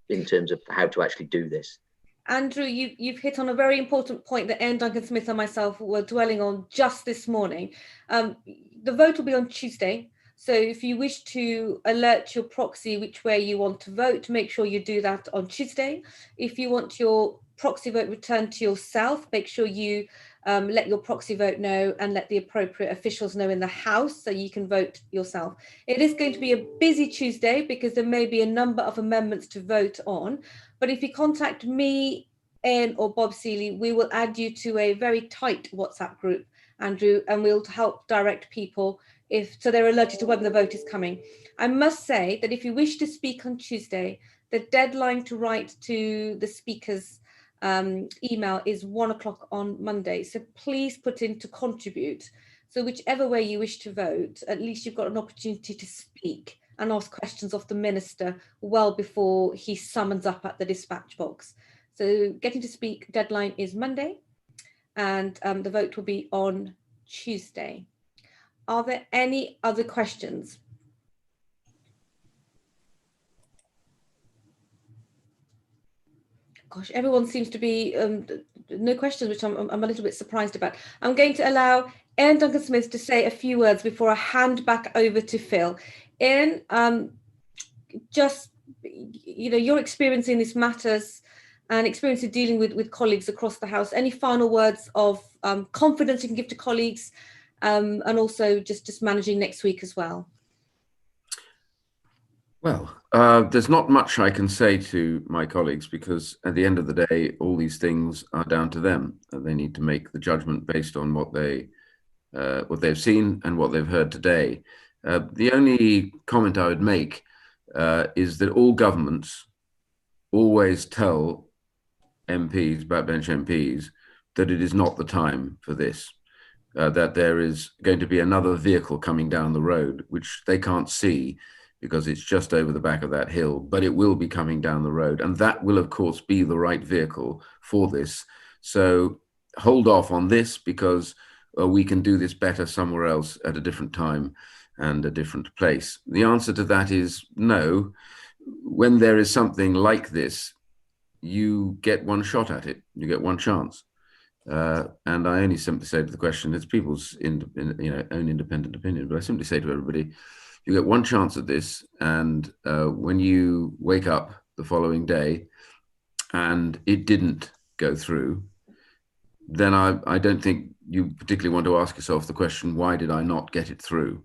in terms of how to actually do this. Andrew, you've hit on a very important point that Ian Duncan-Smith and myself were dwelling on just this morning. The vote will be on Tuesday. So if you wish to alert your proxy which way you want to vote, make sure you do that on Tuesday. If you want your proxy vote returned to yourself, make sure you let your proxy vote know and let the appropriate officials know in the House so you can vote yourself. It is going to be a busy Tuesday because there may be a number of amendments to vote on. But if you contact me, Ian or Bob Seeley, we will add you to a very tight WhatsApp group, Andrew, and we'll help direct people so they're alerted to when the vote is coming. I must say that if you wish to speak on Tuesday, the deadline to write to the speaker's email is 1 o'clock on Monday. So please put in to contribute. So whichever way you wish to vote, at least you've got an opportunity to speak and ask questions of the minister well before he summons up at the dispatch box. So getting to speak deadline is Monday, and the vote will be on Tuesday. Are there any other questions? Gosh, everyone seems to be no questions, which I'm a little bit surprised about. I'm going to allow Ian Duncan-Smith to say a few words before I hand back over to Phil. Ian, just, your experience in these matters and experience of dealing with colleagues across the House, any final words of confidence you can give to colleagues, and also just managing next week as well? Well, there's not much I can say to my colleagues, because at the end of the day, all these things are down to them. They need to make the judgment based on what they've seen and what they've heard today. The only comment I would make is that all governments always tell MPs, backbench MPs, that it is not the time for this, that there is going to be another vehicle coming down the road, which they can't see because it's just over the back of that hill, but it will be coming down the road. And that will, of course, be the right vehicle for this. So hold off on this because we can do this better somewhere else at a different time and a different place. The answer to that is no. When there is something like this, you get one shot at it. You get one chance. And I only simply say to the question, it's people's own independent opinion, but I simply say to everybody, you get one chance at this. And when you wake up the following day and it didn't go through, then I don't think you particularly want to ask yourself the question, why did I not get it through?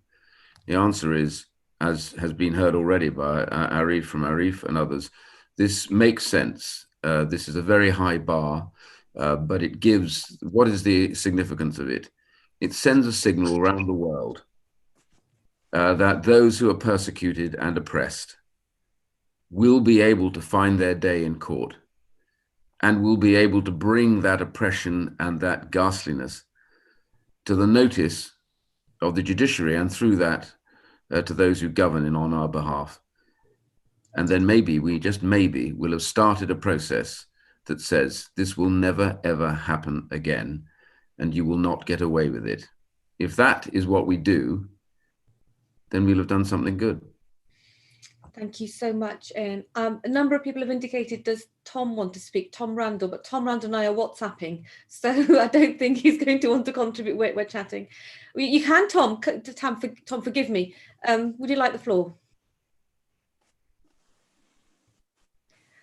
The answer is, as has been heard already by Arif and others, this makes sense. This is a very high bar, but it gives, what is the significance of it? It sends a signal around the world that those who are persecuted and oppressed will be able to find their day in court and will be able to bring that oppression and that ghastliness to the notice of the judiciary and through that to those who govern on our behalf. And then maybe, we just maybe, will have started a process that says this will never, ever happen again, and you will not get away with it. If that is what we do, then we'll have done something good. Thank you so much. And a number of people have indicated, does Tom want to speak? Tom Randall, but Tom Randall and I are WhatsApping, so I don't think he's going to want to contribute. We're chatting. You can, Tom. Tom, forgive me. Would you like the floor?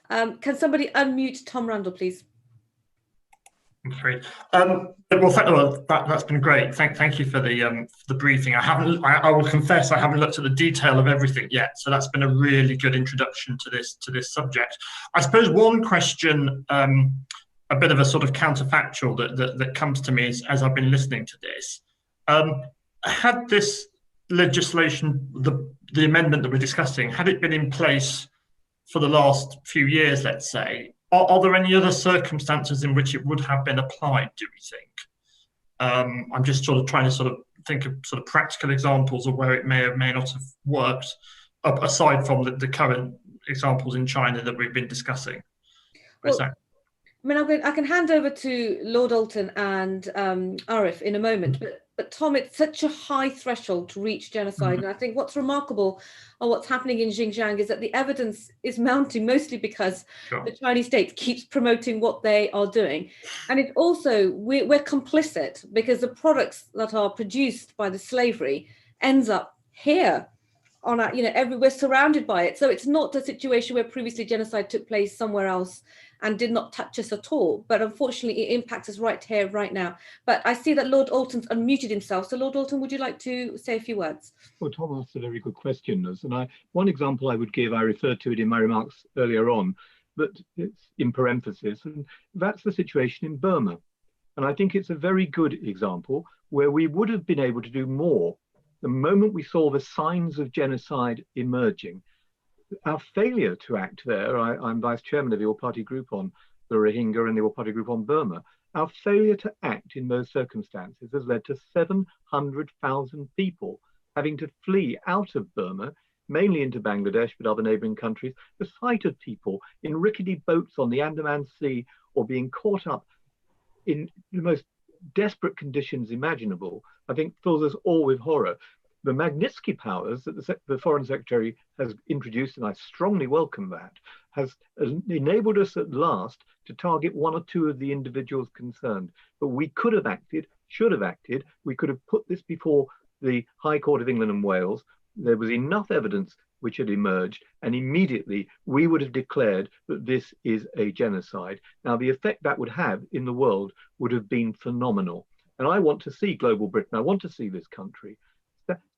Can somebody unmute Tom Randall, please? Great. Well, that's been great. Thank you for the briefing. I will confess I haven't looked at the detail of everything yet, so that's been a really good introduction to this subject. I suppose one question, a bit of a sort of counterfactual that comes to me as I've been listening to this. Had this legislation, the amendment that we're discussing, had it been in place for the last few years, let's say, are there any other circumstances in which it would have been applied, do we think? I'm just sort of trying to think of sort of practical examples of where it may or may not have worked, aside from the current examples in China that we've been discussing. Well, I mean, I can hand over to Lord Alton and Arif in a moment, but Tom, it's such a high threshold to reach genocide. And I think what's remarkable on what's happening in Xinjiang is that the evidence is mounting mostly because the Chinese state keeps promoting what they are doing. And it also, we're complicit because the products that are produced by the slavery ends up here on our, we're surrounded by it. So it's not a situation where previously genocide took place somewhere else and did not touch us at all. But unfortunately, it impacts us right here, right now. But I see that Lord Alton's unmuted himself. So Lord Alton, would you like to say a few words? Well, Tom asked a very good question. And one example I would give, I referred to it in my remarks earlier on, but it's in parenthesis, and that's the situation in Burma. And I think it's a very good example where we would have been able to do more the moment we saw the signs of genocide emerging. Our failure to act there, I'm vice chairman of the all-party group on the Rohingya and the all-party group on Burma. Our failure to act in those circumstances has led to 700,000 people having to flee out of Burma, mainly into Bangladesh, but other neighboring countries. The sight of people in rickety boats on the Andaman Sea or being caught up in the most desperate conditions imaginable, I think fills us all with horror. The Magnitsky powers that the Foreign Secretary has introduced, and I strongly welcome that, has enabled us at last to target one or two of the individuals concerned. But we could have acted, should have acted. We could have put this before the High Court of England and Wales. There was enough evidence which had emerged, and immediately we would have declared that this is a genocide. Now, the effect that would have in the world would have been phenomenal. And I want to see global Britain. I want to see this country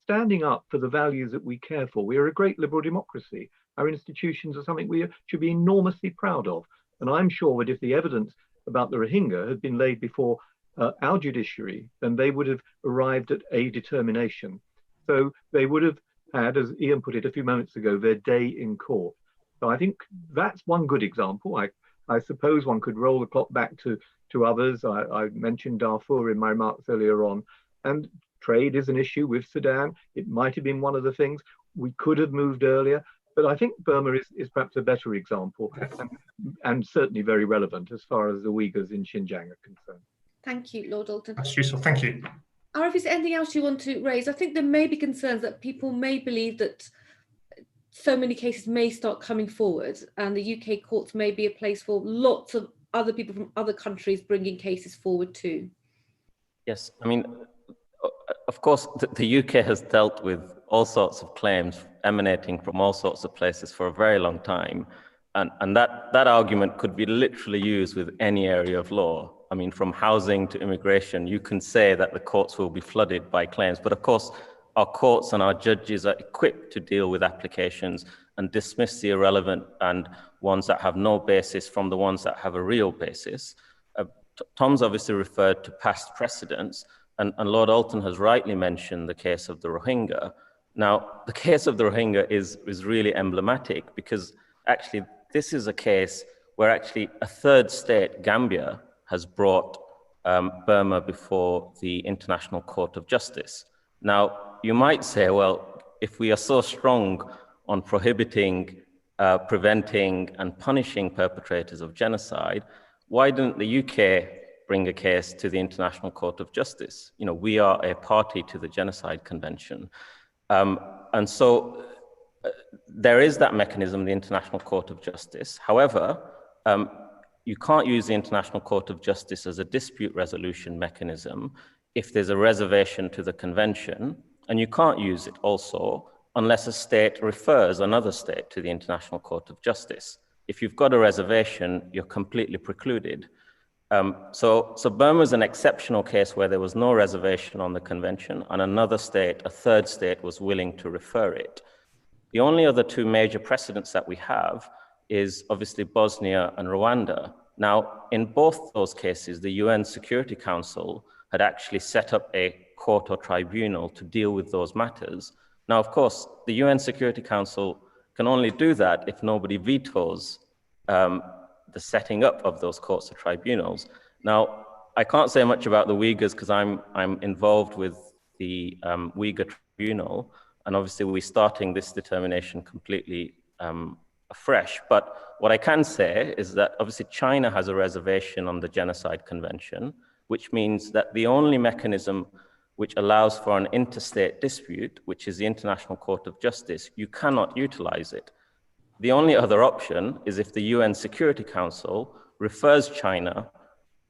standing up for the values that we care for. We are a great liberal democracy. Our institutions are something we should be enormously proud of. And I'm sure that if the evidence about the Rohingya had been laid before our judiciary, then they would have arrived at a determination. So they would have had, as Ian put it a few moments ago, their day in court. So I think that's one good example. I suppose one could roll the clock back to others. I mentioned Darfur in my remarks earlier on, and trade is an issue with Sudan. It might have been one of the things. We could have moved earlier, but I think Burma is perhaps a better example, and certainly very relevant as far as the Uyghurs in Xinjiang are concerned. Thank you, Lord Alton. That's useful, thank you. Arif, is there anything else you want to raise? I think there may be concerns that people may believe that so many cases may start coming forward, and the UK courts may be a place for lots of other people from other countries bringing cases forward too. Yes, I mean, of course, the UK has dealt with all sorts of claims emanating from all sorts of places for a very long time. And that argument could be literally used with any area of law. I mean, from housing to immigration, you can say that the courts will be flooded by claims. But of course, our courts and our judges are equipped to deal with applications and dismiss the irrelevant and ones that have no basis from the ones that have a real basis. Tom's obviously referred to past precedents, and Lord Alton has rightly mentioned the case of the Rohingya. Now, the case of the Rohingya is really emblematic, because actually this is a case where actually a third state, Gambia, has brought Burma before the International Court of Justice. Now, you might say, well, if we are so strong on prohibiting, preventing and punishing perpetrators of genocide, why didn't the UK bring a case to the International Court of Justice? You know, we are a party to the Genocide Convention. And so there is that mechanism, the International Court of Justice. However, you can't use the International Court of Justice as a dispute resolution mechanism if there's a reservation to the convention, and you can't use it also unless a state refers another state to the International Court of Justice. If you've got a reservation, you're completely precluded. So Burma is an exceptional case where there was no reservation on the convention, and another state, a third state, was willing to refer it. The only other two major precedents that we have is obviously Bosnia and Rwanda. Now, in both those cases, the UN Security Council had actually set up a court or tribunal to deal with those matters. Now, of course, the UN Security Council can only do that if nobody vetoes the setting up of those courts or tribunals. Now, I can't say much about the Uyghurs because I'm involved with the Uyghur Tribunal, and obviously we're starting this determination completely afresh. But what I can say is that obviously China has a reservation on the Genocide Convention, which means that the only mechanism which allows for an interstate dispute, which is the International Court of Justice, you cannot utilize it. The only other option is if the UN Security Council refers China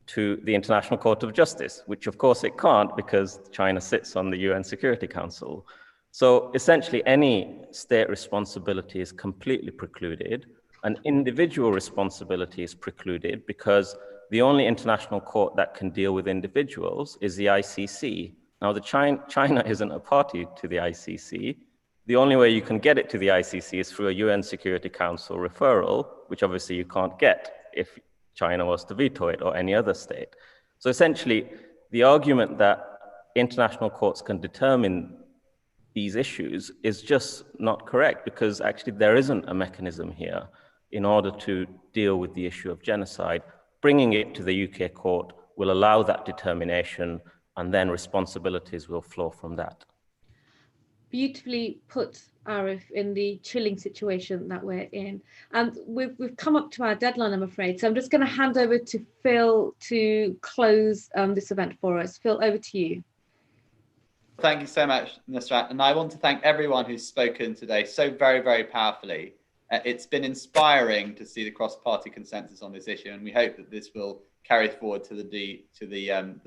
to the International Court of Justice, which of course it can't because China sits on the UN Security Council. So essentially any state responsibility is completely precluded, and individual responsibility is precluded because the only international court that can deal with individuals is the ICC. Now, China isn't a party to the ICC. The only way you can get it to the ICC is through a UN Security Council referral, which obviously you can't get if China was to veto it or any other state. So essentially, the argument that international courts can determine these issues is just not correct, because actually there isn't a mechanism here in order to deal with the issue of genocide. Bringing it to the UK court will allow that determination, and then responsibilities will flow from that. Beautifully put, Arif, in the chilling situation that we're in. And we've come up to our deadline, I'm afraid. So I'm just going to hand over to Phil to close this event for us. Phil, over to you. Thank you so much, Nusrat. And I want to thank everyone who's spoken today so very, very powerfully. It's been inspiring to see the cross-party consensus on this issue, and we hope that this will carry forward to the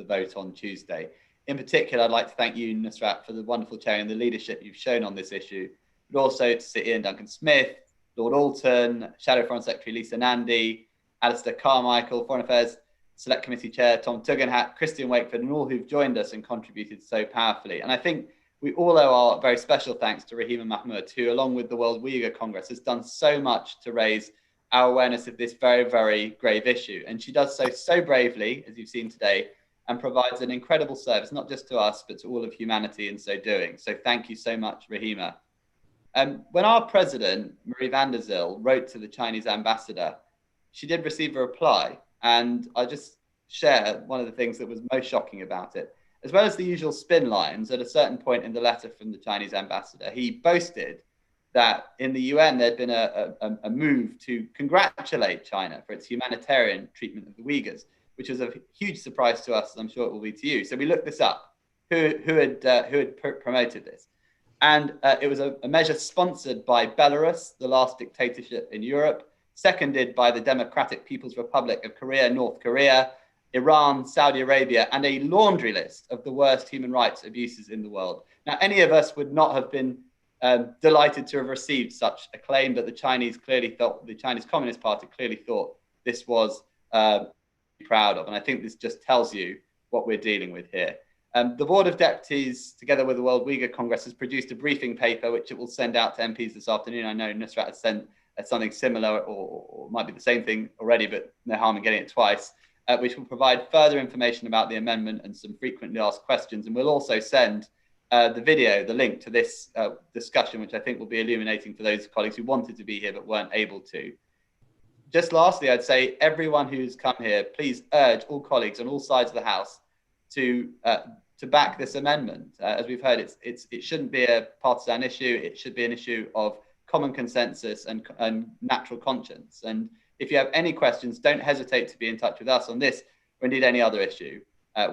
vote on Tuesday. In particular, I'd like to thank you, Nusrat, for the wonderful chairing and the leadership you've shown on this issue, but also to Sir Ian Duncan-Smith, Lord Alton, Shadow Foreign Secretary Lisa Nandy, Alistair Carmichael, Foreign Affairs Select Committee Chair Tom Tugendhat, Christian Wakeford, and all who've joined us and contributed so powerfully. And I think we all owe our very special thanks to Rahima Mahmood, who, along with the World Uyghur Congress, has done so much to raise our awareness of this very, very grave issue. And she does so bravely, as you've seen today, and provides an incredible service, not just to us, but to all of humanity in so doing. So thank you so much, Rahima. When our president, Marie van der Zyl, wrote to the Chinese ambassador, she did receive a reply. And I'll just share one of the things that was most shocking about it. As well as the usual spin lines, at a certain point in the letter from the Chinese ambassador, he boasted that in the UN there'd been a move to congratulate China for its humanitarian treatment of the Uyghurs, which was a huge surprise to us, as I'm sure it will be to you. So we looked this up, who had promoted this. And it was a measure sponsored by Belarus, the last dictatorship in Europe, seconded by the Democratic People's Republic of Korea, North Korea, Iran, Saudi Arabia, and a laundry list of the worst human rights abuses in the world. Now, any of us would not have been delighted to have received such a claim, but the Chinese clearly thought, the Chinese Communist Party clearly thought this was proud of. And I think this just tells you what we're dealing with here. The Board of Deputies, together with the World Uyghur Congress, has produced a briefing paper, which it will send out to MPs this afternoon. I know Nusrat has sent something similar, or might be the same thing already, but no harm in getting it twice, which will provide further information about the amendment and some frequently asked questions. And we'll also send the video, the link to this discussion, which I think will be illuminating for those colleagues who wanted to be here but weren't able to. Just lastly, I'd say everyone who's come here, please urge all colleagues on all sides of the House to back this amendment. As we've heard, it shouldn't be a partisan issue. It should be an issue of common consensus and natural conscience. And if you have any questions, don't hesitate to be in touch with us on this or indeed any other issue.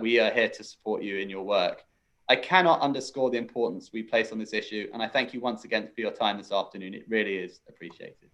We are here to support you in your work. I cannot underscore the importance we place on this issue, and I thank you once again for your time this afternoon. It really is appreciated.